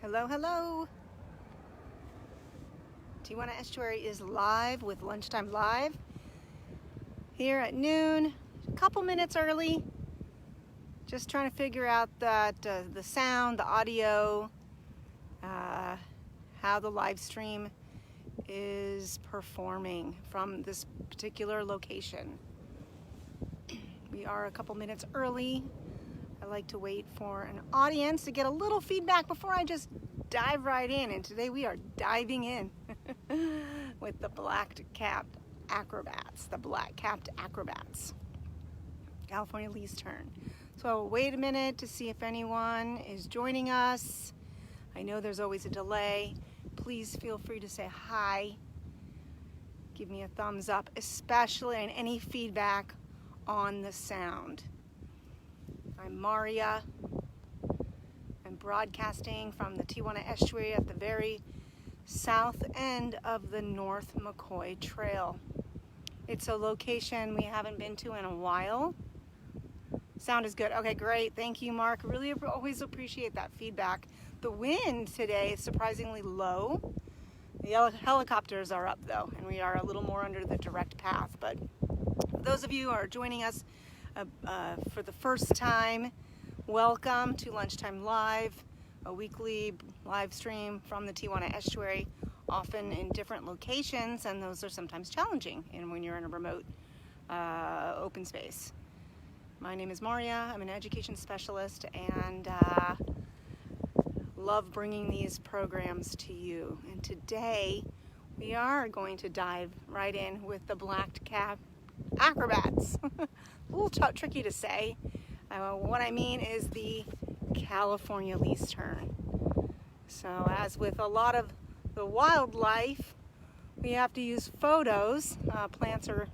Hello, hello. Tijuana Estuary is live with Lunchtime Live here at noon, a couple minutes early. Just trying to figure out that the sound, the audio, how the live stream is performing from this particular location. We are a couple minutes early. I like to wait for an audience to get a little feedback before I just dive right in. And today we are diving in with the black-capped acrobats, California Least Tern. So I'll wait a minute to see if anyone is joining us. I know there's always a delay. Please feel free to say hi. Give me a thumbs up, especially in any feedback on the sound. I'm Maria. I'm broadcasting from the Tijuana Estuary at the very south end of the North McCoy Trail. It's a location we haven't been to in a while. Sound is good. Okay, great. Thank you, Mark. Really always appreciate that feedback. The wind today is surprisingly low. The helicopters are up though, and we are a little more under the direct path. But for those of you who are joining us for the first time, welcome to Lunchtime Live, a weekly live stream from the Tijuana Estuary, often in different locations, and those are sometimes challenging when you're in a remote open space. My name is Maria. I'm an education specialist and love bringing these programs to you. And today we are going to dive right in with the black-capped acrobats. A little tricky to say. What I mean is the California Least Tern. So as with a lot of the wildlife, we have to use photos. Plants are,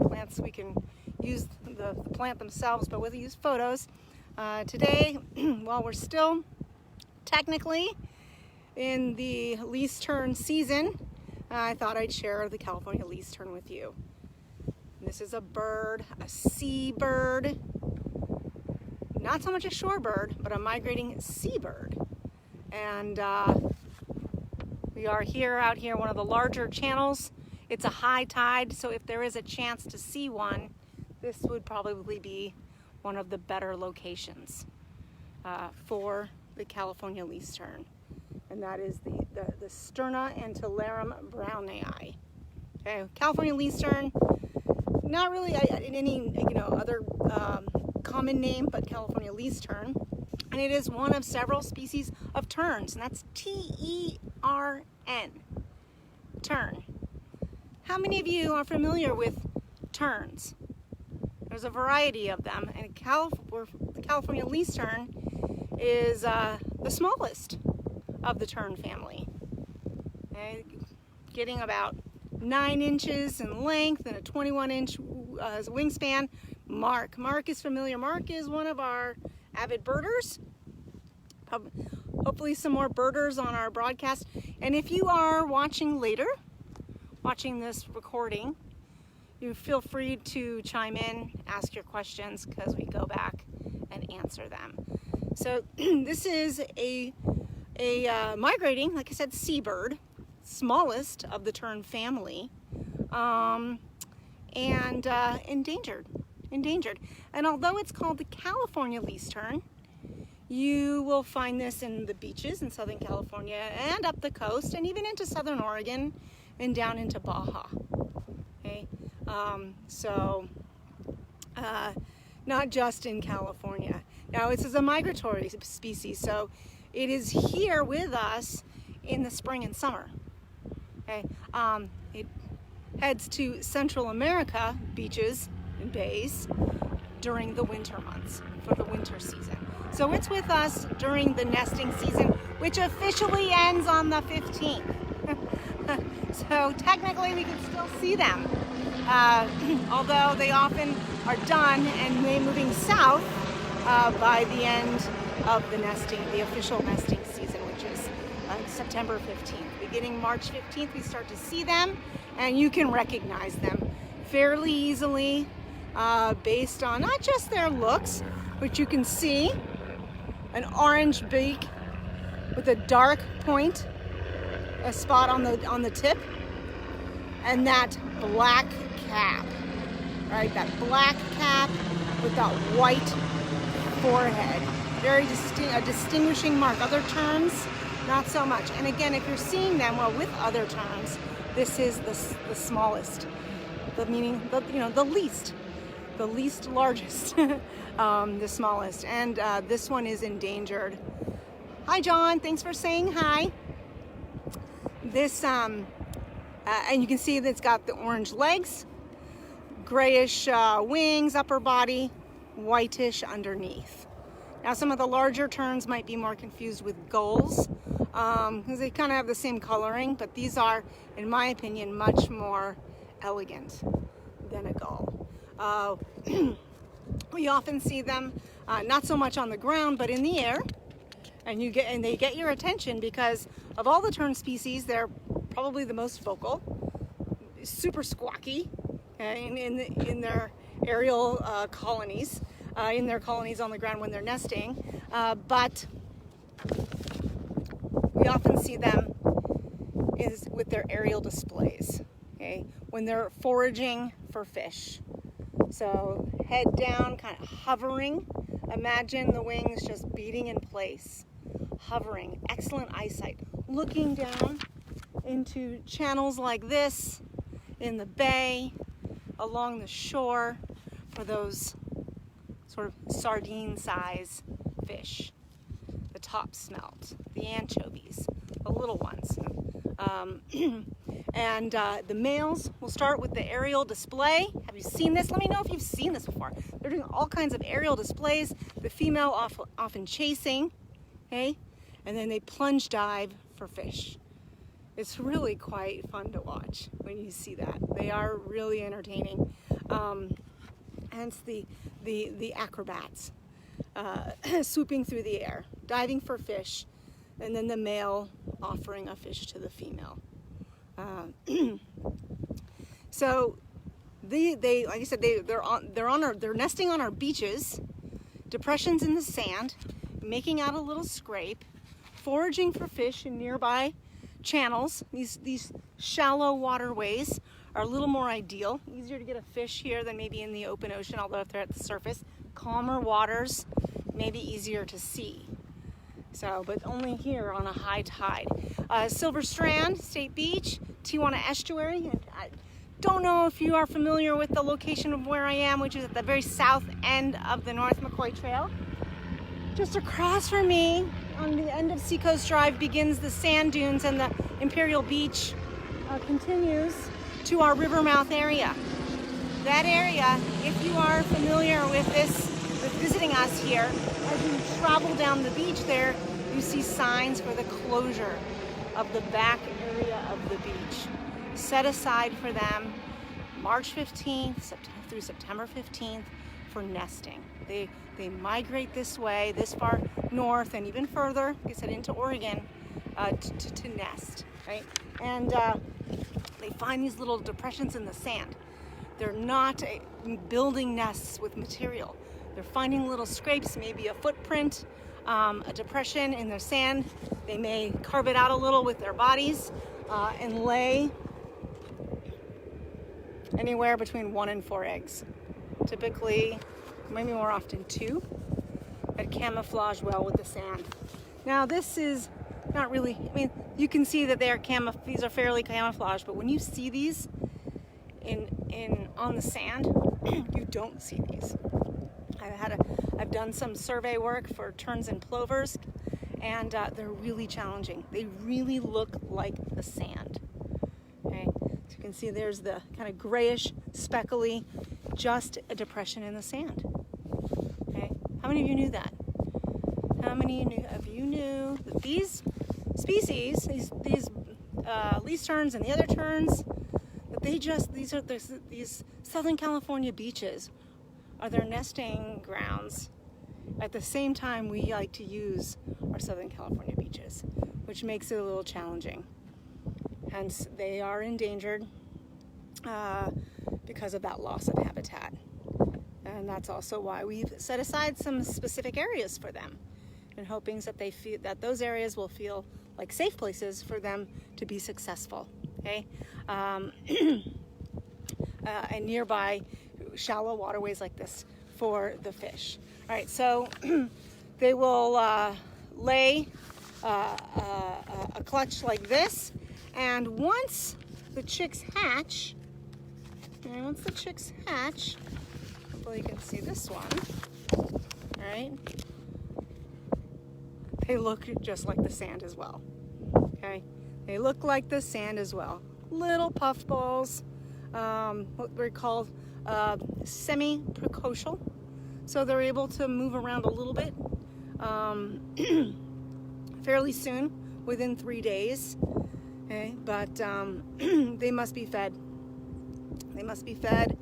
plants we can use the plant themselves, but we use photos. Today, while we're still technically in the Least Tern season, I thought I'd share the California Least Tern with you. This is a bird, a seabird, not so much a shorebird, but a migrating seabird. And we are out here, one of the larger channels. It's a high tide, so if there is a chance to see one, this would probably be one of the better locations for the California Least Tern. And that is the Sterna antillarum brownii. Okay, California Least Tern. Not really in any other common name, but California Least Tern, and it is one of several species of terns, and that's T-E-R-N, tern. How many of you are familiar with terns? There's a variety of them, and the California Least Tern is the smallest of the tern family, okay? Getting about 9 inches in length and a 21-inch wingspan. Mark is familiar. Mark is one of our avid birders. Hopefully some more birders on our broadcast. And if you are watching later, watching this recording, you feel free to chime in, ask your questions, because we go back and answer them. So this is a migrating, like I said, seabird, smallest of the tern family, and endangered. And although it's called the California Least Tern, you will find this in the beaches in Southern California and up the coast, and even into Southern Oregon and down into Baja. Okay, not just in California. Now, this is a migratory species, so it is here with us in the spring and summer. Okay, it heads to Central America beaches and bays during the winter months for the winter season. So it's with us during the nesting season, which officially ends on the 15th. So technically we can still see them, although they often are done and moving south by the end of the official nesting season, which is September 15th. Beginning March 15th, we start to see them, and you can recognize them fairly easily based on not just their looks, which you can see, an orange beak, with a dark point, a spot on the tip, and that black cap, right? That black cap with that white forehead. Very a distinguishing mark. Other terns, not so much. And again, if you're seeing them, well, with other terns, this is the smallest, meaning the least largest, the smallest. And this one is endangered. Hi, John. Thanks for saying hi. This and you can see that it's got the orange legs, grayish wings, upper body, whitish underneath. Now, some of the larger terns might be more confused with gulls because they kind of have the same coloring, but these are, in my opinion, much more elegant than a gull. We often see them not so much on the ground, but in the air, and they get your attention because of all the tern species, they're probably the most vocal, super squawky in their aerial colonies. In their colonies on the ground when they're nesting, but we often see them with their aerial displays, okay, when they're foraging for fish. So head down, kind of hovering. Imagine the wings just beating in place, hovering, excellent eyesight, looking down into channels like this in the bay, along the shore for those sort of sardine size fish, the top smelt, the anchovies, the little ones. And the males will start with the aerial display. Have you seen this? Let me know if you've seen this before. They're doing all kinds of aerial displays, the female often chasing, okay? And then they plunge dive for fish. It's really quite fun to watch when you see that. They are really entertaining. Hence the acrobats, swooping through the air, diving for fish, and then the male offering a fish to the female. So they like I said, they're nesting on our beaches, depressions in the sand, making out a little scrape, foraging for fish in nearby channels. These shallow waterways are a little more ideal. Easier to get a fish here than maybe in the open ocean, although if they're at the surface. Calmer waters, maybe easier to see. So, but only here on a high tide. Silver Strand State Beach, Tijuana Estuary. I don't know if you are familiar with the location of where I am, which is at the very south end of the North McCoy Trail. Just across from me, on the end of Seacoast Drive, begins the sand dunes, and the Imperial Beach continues to our Rivermouth area. That area, if you are familiar with visiting us here, as you travel down the beach there, you see signs for the closure of the back area of the beach, set aside for them March 15th through September 15th for nesting. They migrate this way, this far north, and even further, like I said, into Oregon to nest, right? And they find these little depressions in the sand. They're not building nests with material. They're finding little scrapes, maybe a footprint, a depression in their sand. They may carve it out a little with their bodies and lay anywhere between 1 and 4 eggs. Typically, maybe more often 2, that camouflage well with the sand. Now this is not really, I mean, you can see that these are fairly camouflaged, but when you see these on the sand, you don't see these. I've done some survey work for terns and plovers, and they're really challenging. They really look like the sand. Okay, so you can see there's the kind of grayish, speckly, just a depression in the sand. Okay, how many of you knew that? How many of you knew that these species, these least terns and the other terns, that these Southern California beaches are their nesting grounds at the same time we like to use our Southern California beaches, which makes it a little challenging. Hence, they are endangered because of that loss of habitat. And that's also why we've set aside some specific areas for them. in hoping that they feel that those areas will feel like safe places for them to be successful. Okay, and nearby shallow waterways like this for the fish. All right, so they will lay a clutch like this, and once the chicks hatch, hopefully you can see this one. All right, they look just like the sand as well. Okay, they look like the sand as well. Little puff balls, what we call semi-precocial, so they're able to move around a little bit fairly soon, within 3 days. Okay, but they must be fed. They must be fed.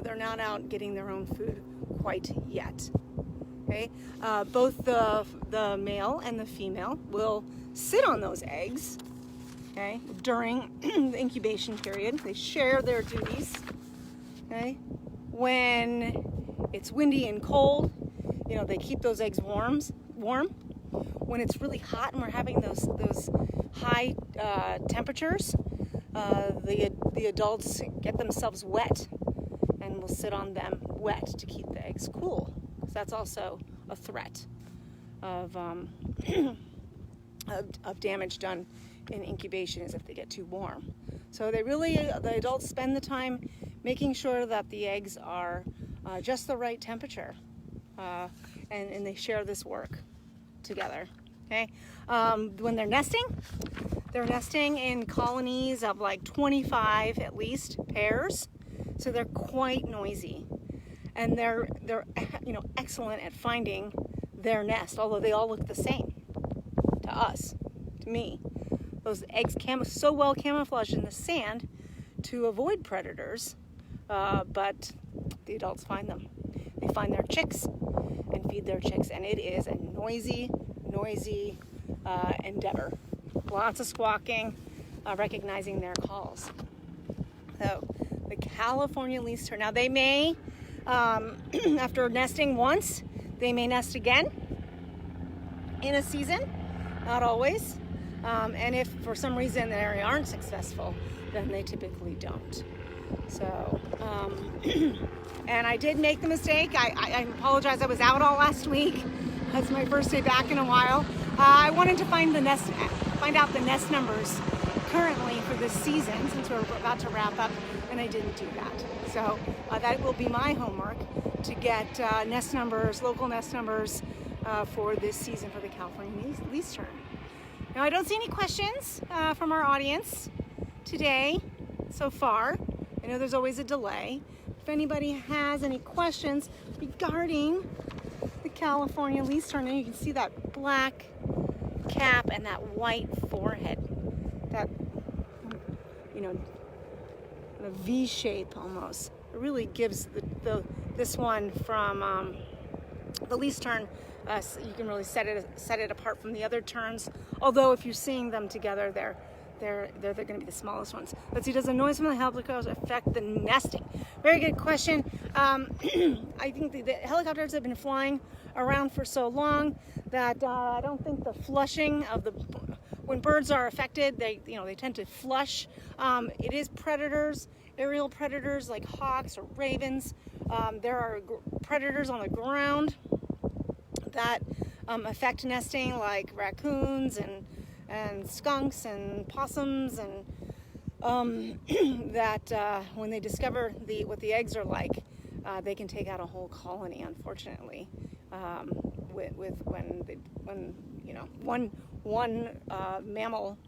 They're not out getting their own food quite yet. Okay, both the male and the female will sit on those eggs. Okay, during the incubation period, they share their duties. Okay, when it's windy and cold, you know, they keep those eggs warm. When it's really hot and we're having those high temperatures, the adults get themselves wet and will sit on them wet to keep the eggs cool. So that's also a threat of damage done in incubation, is if they get too warm. So the adults spend the time making sure that the eggs are just the right temperature, and they share this work together. Okay, when they're nesting in colonies of like 25 at least pairs, so they're quite noisy, and they're excellent at finding their nest, although they all look the same to us, to me. Those eggs so well camouflaged in the sand to avoid predators, but the adults find them. They find their chicks and feed their chicks, and it is a noisy endeavor. Lots of squawking, recognizing their calls. So the California Least Tern. Now they may, after nesting once, they may nest again in a season, not always. And if for some reason they aren't successful, then they typically don't. So, and I did make the mistake. I apologize. I was out all last week. That's my first day back in a while. I wanted to find out the nest numbers currently for this season, since we're about to wrap up, and I didn't do that. So that will be my homework, to get nest numbers, local nest numbers for this season for the California Least Tern. Now I don't see any questions from our audience today so far. I know there's always a delay. If anybody has any questions regarding the California Least Tern, and you can see that black cap and that white forehead, that, a V shape almost. It really gives this one from the Least Tern. You can really set it apart from the other terns. Although if you're seeing them together, they're going to be the smallest ones. Let's see, does the noise from the helicopters affect the nesting? Very good question. I think the helicopters have been flying around for so long that I don't think the flushing of when birds are affected, they tend to flush. It is predators, aerial predators like hawks or ravens. There are predators on the ground that affect nesting, like raccoons and skunks and possums, and that when they discover what the eggs are like, they can take out a whole colony, unfortunately. One mammal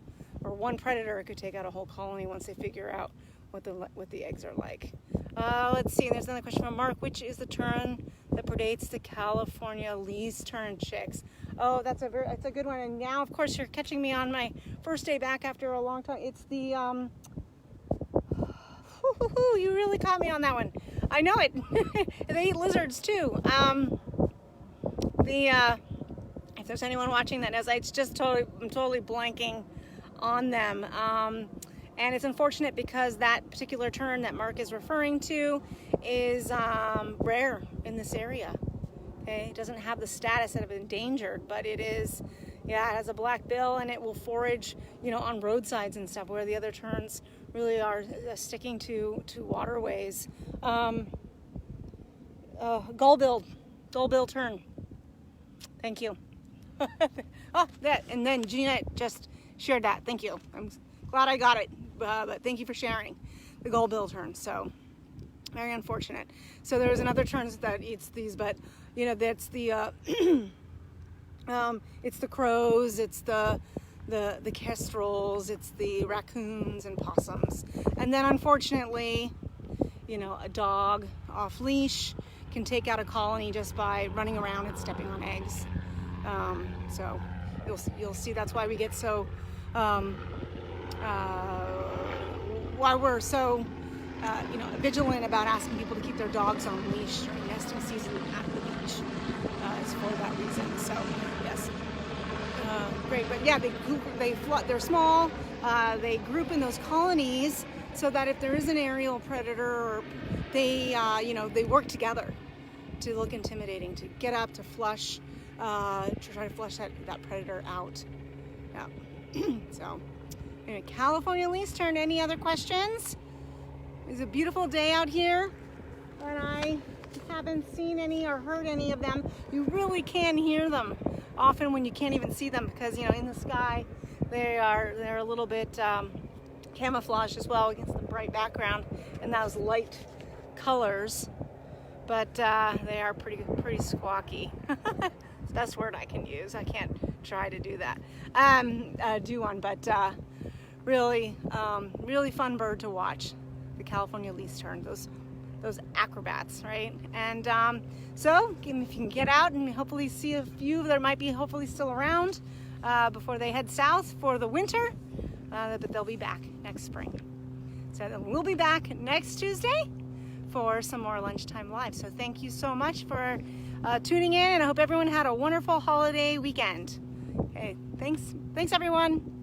or one predator could take out a whole colony once they figure out what the eggs are like. Let's see, there's another question from Mark. Which is the tern that predates the California Least Tern chicks? Oh, that's a good one. And now, of course, you're catching me on my first day back after a long time. It's the you really caught me on that one. I know it. They eat lizards too. If there's anyone watching that knows, I'm totally blanking on them. And it's unfortunate because that particular tern that Mark is referring to is rare in this area. Okay, it doesn't have the status of endangered, but it is, yeah, it has a black bill, and it will forage, you know, on roadsides and stuff where the other terns really are sticking to waterways. Gull-billed tern. Thank you. Oh, that, and then Jeanette just shared that. Thank you. I'm glad I got it, but thank you for sharing the gull-billed tern. So very unfortunate. So there's another tern that eats these, but you know, that's the it's the crows, it's the kestrels, it's the raccoons and possums. And then unfortunately, you know, a dog off leash can take out a colony just by running around and stepping on eggs. So you'll see that's why we get so why we're so you know, vigilant about asking people to keep their dogs on leash during nesting season at the beach. It's for that reason. So yes, great. But yeah, they're small. They group in those colonies so that if there is an aerial predator, they you know, they work together to look intimidating, to get up, to flush, to try to flush that predator out. Yeah. So anyway, California Least Tern. Any other questions? It's a beautiful day out here, and I haven't seen any or heard any of them. You really can hear them often when you can't even see them, because, you know, in the sky they're a little bit camouflaged as well against the bright background and those light colors, but they are pretty squawky. It's the best word I can use. I can't try to do that, do one, but really fun bird to watch. The California Least Tern, those acrobats, right? And so if you can get out and hopefully see a few that might be hopefully still around before they head south for the winter, but they'll be back next spring. So we'll be back next Tuesday for some more Lunchtime Live. So thank you so much for tuning in, and I hope everyone had a wonderful holiday weekend. Okay, thanks everyone.